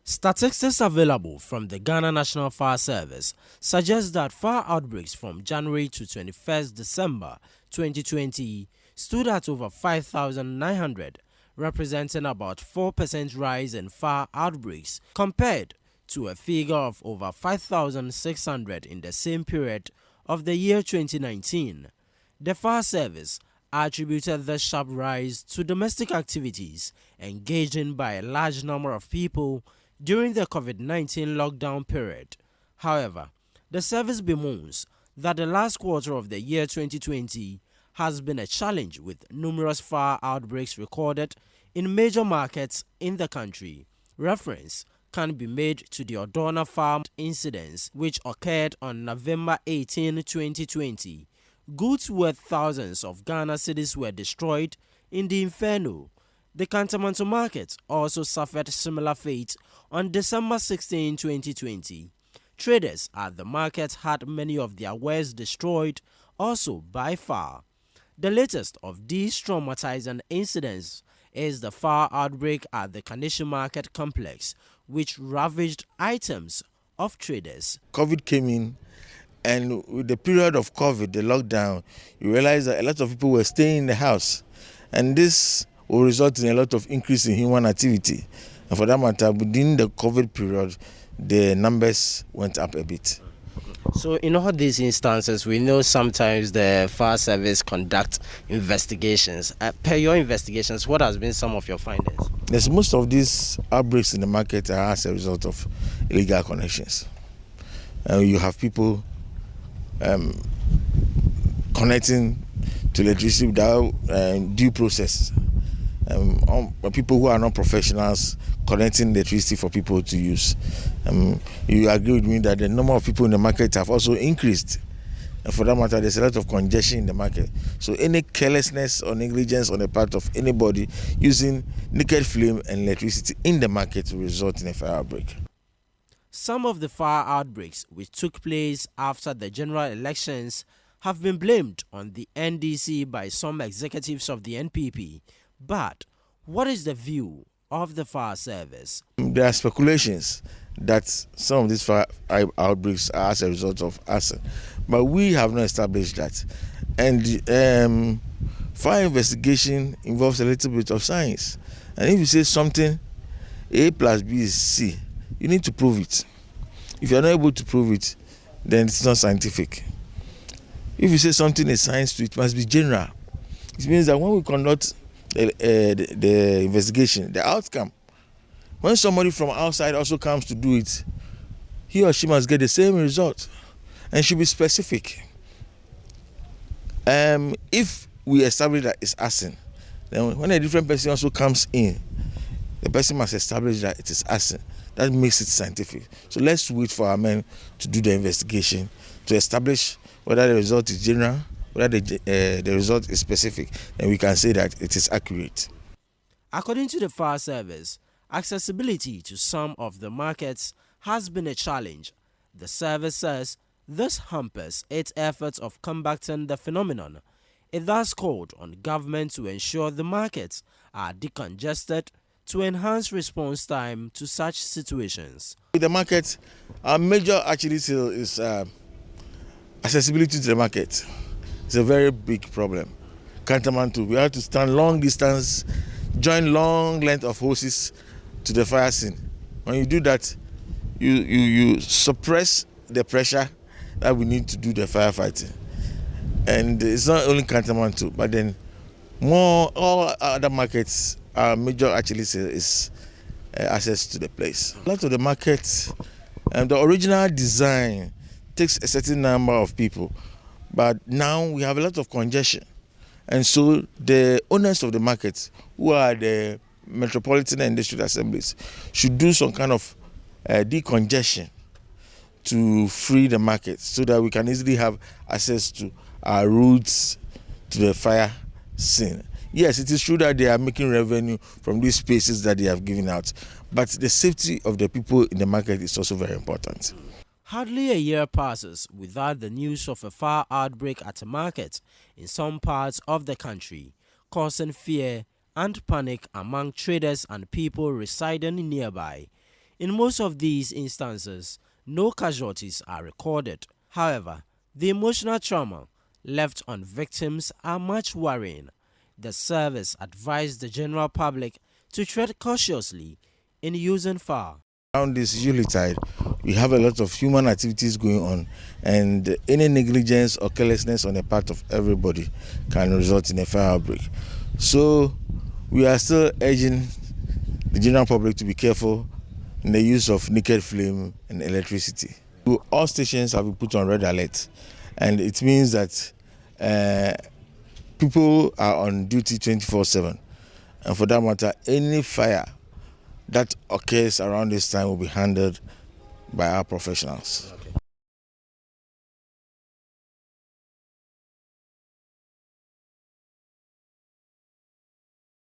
Statistics available from the Ghana National Fire Service suggest that fire outbreaks from January to 21st December 2020 stood at over 5,900, representing about 4% rise in fire outbreaks compared to a figure of over 5,600 in the same period of the year 2019. The fire service attributed the sharp rise to domestic activities engaged in by a large number of people during the COVID-19 lockdown period. However, the service bemoans that the last quarter of the year 2020 has been a challenge with numerous fire outbreaks recorded in major markets in the country. Reference can be made to the Odona Farm incidents which occurred on November 18, 2020. Goods worth thousands of Ghana cedis were destroyed in the inferno. The Kantamanto market also suffered similar fate on December 16, 2020. Traders at the market had many of their wares destroyed also by fire. The latest of these traumatizing incidents is the fire outbreak at the Kaneshi Market complex, which ravaged items of traders. COVID came in, and with the period of COVID, the lockdown, you realize that a lot of people were staying in the house, and this will result in a lot of increase in human activity. And for that matter, within the COVID period, the numbers went up a bit. So in all these instances, we know sometimes the fire service conduct investigations. Per your investigations, what has been some of your findings? Yes, most of these outbreaks in the market are as a result of illegal connections. You have people connecting to electricity without due process. People who are not professionals connecting electricity for people to use. You agree with me that the number of people in the market have also increased. And for that matter, there's a lot of congestion in the market. So any carelessness or negligence on the part of anybody using naked flame and electricity in the market will result in a fire outbreak. Some of the fire outbreaks which took place after the general elections have been blamed on the NDC by some executives of the NPP. But what is the view of the fire service? There are speculations that some of these fire outbreaks are as a result of arson, but we have not established that. And fire investigation involves a little bit of science. And if you say something A plus B is C, you need to prove it. If you are not able to prove it, then it's not scientific. If you say something is science, it must be general. It means that when we conduct the investigation, the outcome, when somebody from outside also comes to do it, he or she must get the same result and should be specific. If we establish that it's arson, then when a different person also comes in, the person must establish that it is arson. That makes it scientific. So let's wait for our men to do the investigation to establish whether the result is general, whether the result is specific, and we can say that it is accurate. According to the fire service, accessibility to some of the markets has been a challenge. The service says this hampers its efforts of combating the phenomenon. It thus called on government to ensure the markets are decongested to enhance response time to such situations. With the market, our major actually still is accessibility to the market. It's a very big problem. Kantamanto, we have to stand long distance, join long length of hoses to the fire scene. When you do that, you suppress the pressure that we need to do the firefighting. And it's not only Kantamanto, but then all other markets, our major actually is access to the place. A lot of the markets, the original design takes a certain number of people, but now we have a lot of congestion. And so the owners of the markets, who are the metropolitan and district assemblies, should do some kind of decongestion to free the market so that we can easily have access to our routes to the fire scene. Yes, it is true that they are making revenue from these spaces that they have given out, but the safety of the people in the market is also very important. Hardly a year passes without the news of a fire outbreak at a market in some parts of the country, causing fear and panic among traders and people residing nearby. In most of these instances, no casualties are recorded. However, the emotional trauma left on victims are much worrying. The service advised the general public to tread cautiously in using fire. Around this Yuletide, we have a lot of human activities going on, and any negligence or carelessness on the part of everybody can result in a fire outbreak. So we are still urging the general public to be careful in the use of naked flame and electricity. All stations have been put on red alert, and it means that people are on duty 24/7, and for that matter, any fire that occurs around this time will be handled by our professionals.